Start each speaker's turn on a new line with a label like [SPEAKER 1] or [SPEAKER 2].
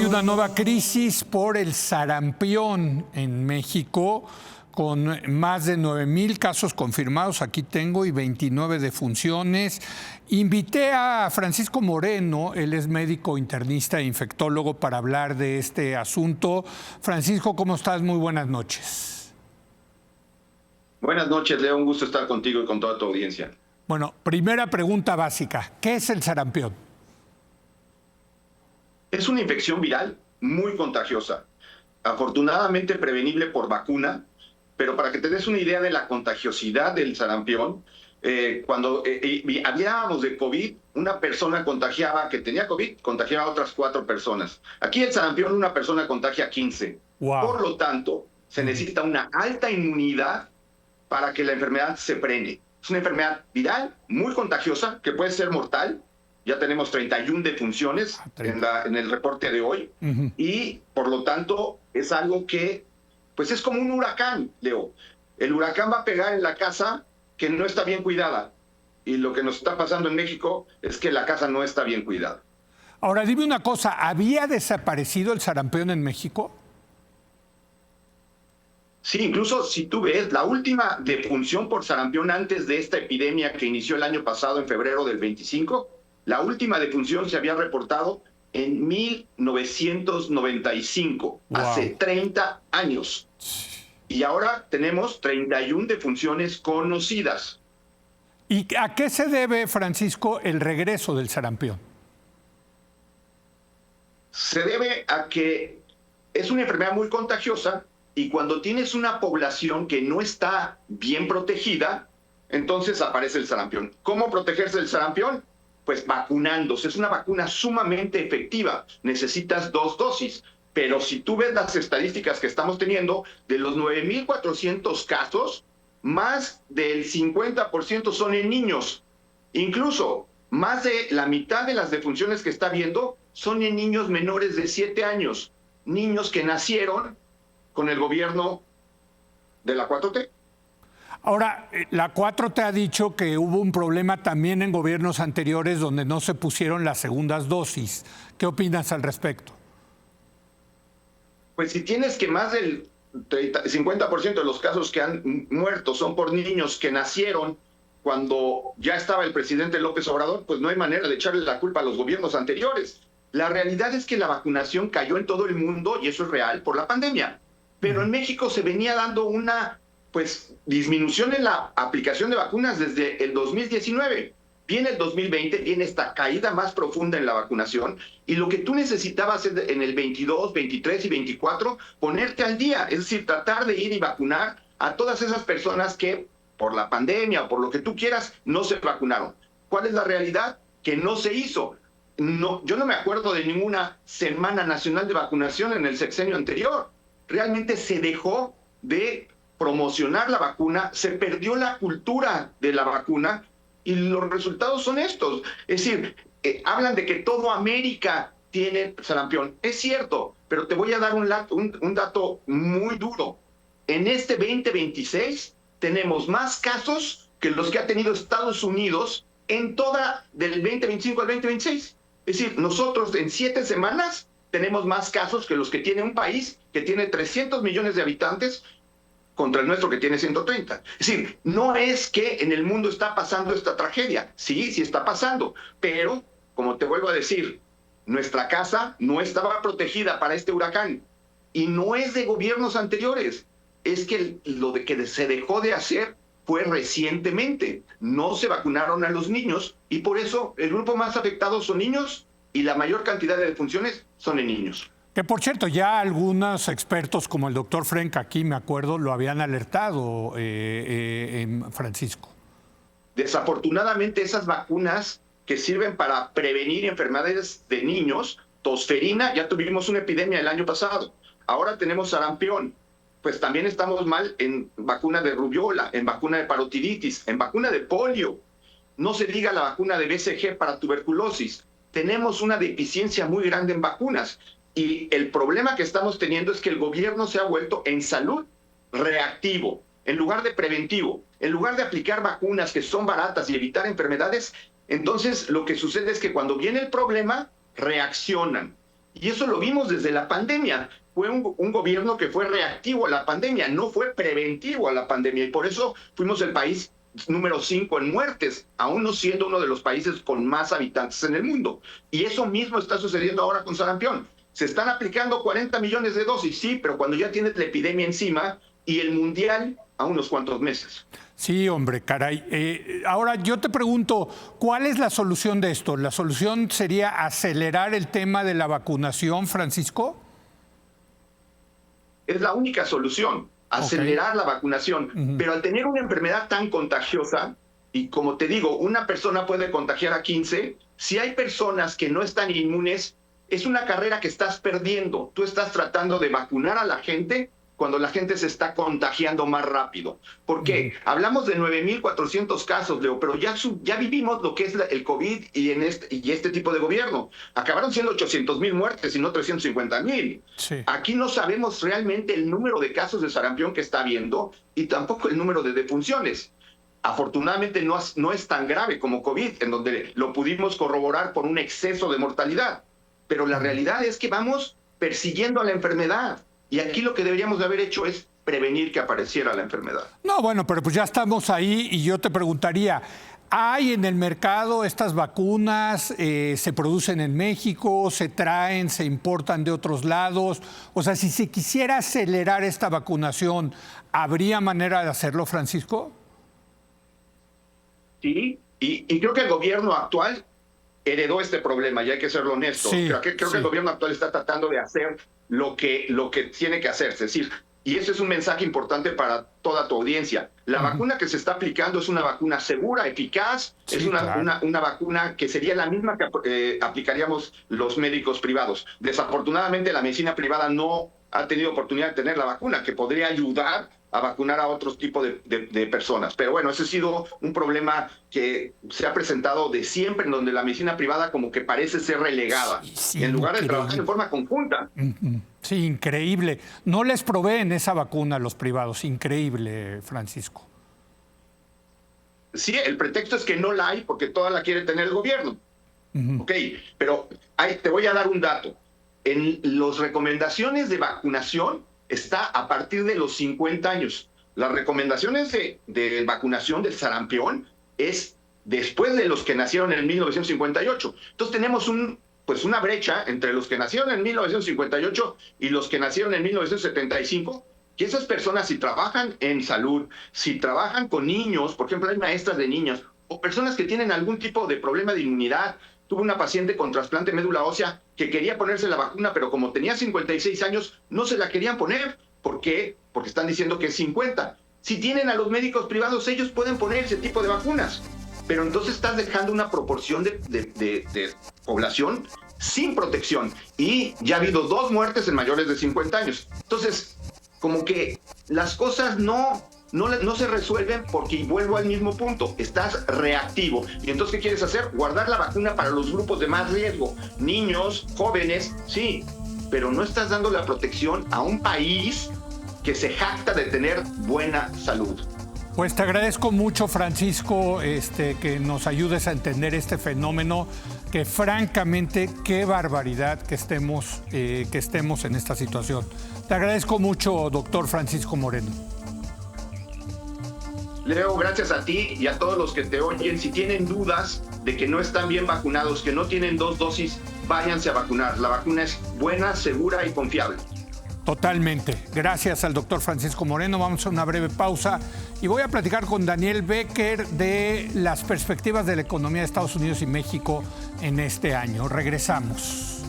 [SPEAKER 1] hay una nueva crisis por el sarampión en México, con más de 9,000 casos confirmados, aquí tengo, y 29 defunciones. Invité a Francisco Moreno, él es médico internista e infectólogo, para hablar de este asunto. Francisco, ¿cómo estás? Muy buenas noches.
[SPEAKER 2] Buenas noches, Leo. Un gusto estar contigo y con toda tu audiencia.
[SPEAKER 1] Bueno, primera pregunta básica. ¿Qué es el sarampión?
[SPEAKER 2] Es una infección viral muy contagiosa, afortunadamente prevenible por vacuna, pero para que te des una idea de la contagiosidad del sarampión, cuando hablábamos de COVID, una persona que tenía COVID, contagiaba a otras 4 personas. Aquí el sarampión, una persona contagia a 15.
[SPEAKER 1] Wow.
[SPEAKER 2] Por lo tanto, se necesita una alta inmunidad para que la enfermedad se frene. Es una enfermedad viral muy contagiosa que puede ser mortal. Ya tenemos 31 defunciones en el reporte de hoy. Y, por lo tanto, es algo que pues es como un huracán, Leo. El huracán va a pegar en la casa que no está bien cuidada. Y lo que nos está pasando en México es que la casa no está bien cuidada.
[SPEAKER 1] Ahora, dime una cosa, ¿había desaparecido el sarampión en México?
[SPEAKER 2] Sí, incluso si tú ves, la última defunción por sarampión antes de esta epidemia que inició el año pasado, en febrero del 25, la última defunción se había reportado en 1995, wow, hace 30 años. Y ahora tenemos 31 defunciones conocidas.
[SPEAKER 1] ¿Y a qué se debe, Francisco, el regreso del sarampión?
[SPEAKER 2] Se debe a que es una enfermedad muy contagiosa y cuando tienes una población que no está bien protegida, entonces aparece el sarampión. ¿Cómo protegerse del sarampión? Pues vacunándose. Es una vacuna sumamente efectiva. Necesitas 2 dosis. Pero si tú ves las estadísticas que estamos teniendo, de los 9,400 casos, más del 50% son en niños. Incluso más de la mitad de las defunciones que está viendo son en niños menores de 7 años. Niños que nacieron con el gobierno de la 4T.
[SPEAKER 1] Ahora, la 4T ha dicho que hubo un problema también en gobiernos anteriores donde no se pusieron las segundas dosis. ¿Qué opinas al respecto?
[SPEAKER 2] Pues si tienes que más del 50% de los casos que han muerto son por niños que nacieron cuando ya estaba el presidente López Obrador, pues no hay manera de echarle la culpa a los gobiernos anteriores. La realidad es que la vacunación cayó en todo el mundo, y eso es real, por la pandemia. Pero en México se venía dando una disminución en la aplicación de vacunas desde el 2019. Viene el 2020, viene esta caída más profunda en la vacunación, y lo que tú necesitabas en el 22, 23 y 24, ponerte al día, es decir, tratar de ir y vacunar a todas esas personas que por la pandemia o por lo que tú quieras no se vacunaron. ¿Cuál es la realidad? Que no se hizo. No, yo no me acuerdo de ninguna Semana Nacional de Vacunación en el sexenio anterior. Realmente se dejó de promocionar la vacuna, se perdió la cultura de la vacuna, y los resultados son estos. Es decir, hablan de que todo América tiene sarampión. Es cierto, pero te voy a dar un dato muy duro. En este 2026 tenemos más casos que los que ha tenido Estados Unidos en toda del 2025 al 2026. Es decir, nosotros en 7 semanas tenemos más casos que los que tiene un país que tiene 300 millones de habitantes contra el nuestro que tiene 130. Es decir, no es que en el mundo está pasando esta tragedia. Sí, sí está pasando. Pero, como te vuelvo a decir, nuestra casa no estaba protegida para este huracán. Y no es de gobiernos anteriores. Es que lo que se dejó de hacer fue recientemente. No se vacunaron a los niños, y por eso el grupo más afectado son niños, y la mayor cantidad de defunciones son en niños.
[SPEAKER 1] Que, por cierto, ya algunos expertos, como el doctor Frenk, aquí me acuerdo, lo habían alertado, Francisco.
[SPEAKER 2] Desafortunadamente, esas vacunas que sirven para prevenir enfermedades de niños, tosferina, ya tuvimos una epidemia el año pasado. Ahora tenemos sarampión. Pues también estamos mal en vacuna de rubiola, en vacuna de parotiditis, en vacuna de polio. No se diga la vacuna de BCG para tuberculosis. Tenemos una deficiencia muy grande en vacunas. Y el problema que estamos teniendo es que el gobierno se ha vuelto en salud reactivo, en lugar de preventivo. En lugar de aplicar vacunas que son baratas y evitar enfermedades, entonces lo que sucede es que cuando viene el problema, reaccionan. Y eso lo vimos desde la pandemia. Fue un gobierno que fue reactivo a la pandemia, no fue preventivo a la pandemia. Y por eso fuimos el país número 5 en muertes, aún no siendo uno de los países con más habitantes en el mundo. Y eso mismo está sucediendo ahora con sarampión. Se están aplicando 40 millones de dosis, sí, pero cuando ya tienes la epidemia encima y el mundial a unos cuantos meses.
[SPEAKER 1] Sí, hombre, caray. Ahora yo te pregunto, ¿cuál es la solución de esto? ¿La solución sería acelerar el tema de la vacunación, Francisco?
[SPEAKER 2] Es la única solución, acelerar la vacunación. Pero al tener una enfermedad tan contagiosa, y como te digo, una persona puede contagiar a 15, si hay personas que no están inmunes, es una carrera que estás perdiendo. Tú estás tratando de vacunar a la gente cuando la gente se está contagiando más rápido. ¿Por qué? Hablamos de 9,400 casos, Leo, pero ya vivimos lo que es el COVID y este tipo de gobierno. Acabaron siendo 800,000 muertes y no 350,000.
[SPEAKER 1] Sí.
[SPEAKER 2] Aquí no sabemos realmente el número de casos de sarampión que está habiendo y tampoco el número de defunciones. Afortunadamente no es tan grave como COVID, en donde lo pudimos corroborar por un exceso de mortalidad. Pero la realidad es que vamos persiguiendo a la enfermedad. Y aquí lo que deberíamos de haber hecho es prevenir que apareciera la enfermedad.
[SPEAKER 1] No, bueno, pero pues ya estamos ahí y yo te preguntaría, ¿hay en el mercado estas vacunas? ¿Se producen en México? ¿Se traen? ¿Se importan de otros lados? O sea, si se quisiera acelerar esta vacunación, ¿habría manera de hacerlo, Francisco?
[SPEAKER 2] Sí, y creo que el gobierno actual heredó este problema, y hay que serlo honesto.
[SPEAKER 1] Sí,
[SPEAKER 2] creo que el gobierno actual está tratando de hacer lo que tiene que hacer. Es decir, y ese es un mensaje importante para toda tu audiencia. La vacuna que se está aplicando es una vacuna segura, eficaz,
[SPEAKER 1] Sí,
[SPEAKER 2] es una
[SPEAKER 1] claro.
[SPEAKER 2] vacuna que sería la misma que aplicaríamos los médicos privados. Desafortunadamente, la medicina privada no ha tenido oportunidad de tener la vacuna, que podría ayudar a vacunar a otros tipos de personas. Pero bueno, ese ha sido un problema que se ha presentado de siempre, en donde la medicina privada como que parece ser relegada,
[SPEAKER 1] Sí,
[SPEAKER 2] en lugar de
[SPEAKER 1] increíble.
[SPEAKER 2] trabajar en forma conjunta.
[SPEAKER 1] Sí, increíble. No les proveen esa vacuna a los privados. Increíble, Francisco.
[SPEAKER 2] Sí, el pretexto es que no la hay porque toda la quiere tener el gobierno. Ok, pero te voy a dar un dato. En las recomendaciones de vacunación está a partir de los 50 años. Las recomendaciones de vacunación del sarampión es después de los que nacieron en 1958. Entonces tenemos una brecha entre los que nacieron en 1958 y los que nacieron en 1975, que esas personas, si trabajan en salud, si trabajan con niños, por ejemplo, hay maestras de niños, o personas que tienen algún tipo de problema de inmunidad. Tuve una paciente con trasplante de médula ósea que quería ponerse la vacuna, pero como tenía 56 años, no se la querían poner. ¿Por qué? Porque están diciendo que es 50. Si tienen a los médicos privados, ellos pueden poner ese tipo de vacunas. Pero entonces estás dejando una proporción de población sin protección. Y ya ha habido 2 muertes en mayores de 50 años. Entonces, como que las cosas no se resuelven porque vuelvo al mismo punto, estás reactivo. Y entonces, ¿qué quieres hacer? Guardar la vacuna para los grupos de más riesgo, niños, jóvenes, sí, pero no estás dando la protección a un país que se jacta de tener buena salud.
[SPEAKER 1] Pues te agradezco mucho, Francisco, que nos ayudes a entender este fenómeno, que francamente, qué barbaridad que estemos en esta situación. Te agradezco mucho, doctor Francisco Moreno.
[SPEAKER 2] Leo, gracias a ti y a todos los que te oyen. Si tienen dudas de que no están bien vacunados, que no tienen 2 dosis, váyanse a vacunar. La vacuna es buena, segura y confiable.
[SPEAKER 1] Totalmente. Gracias al doctor Francisco Moreno. Vamos a una breve pausa y voy a platicar con Daniel Becker de las perspectivas de la economía de Estados Unidos y México en este año. Regresamos.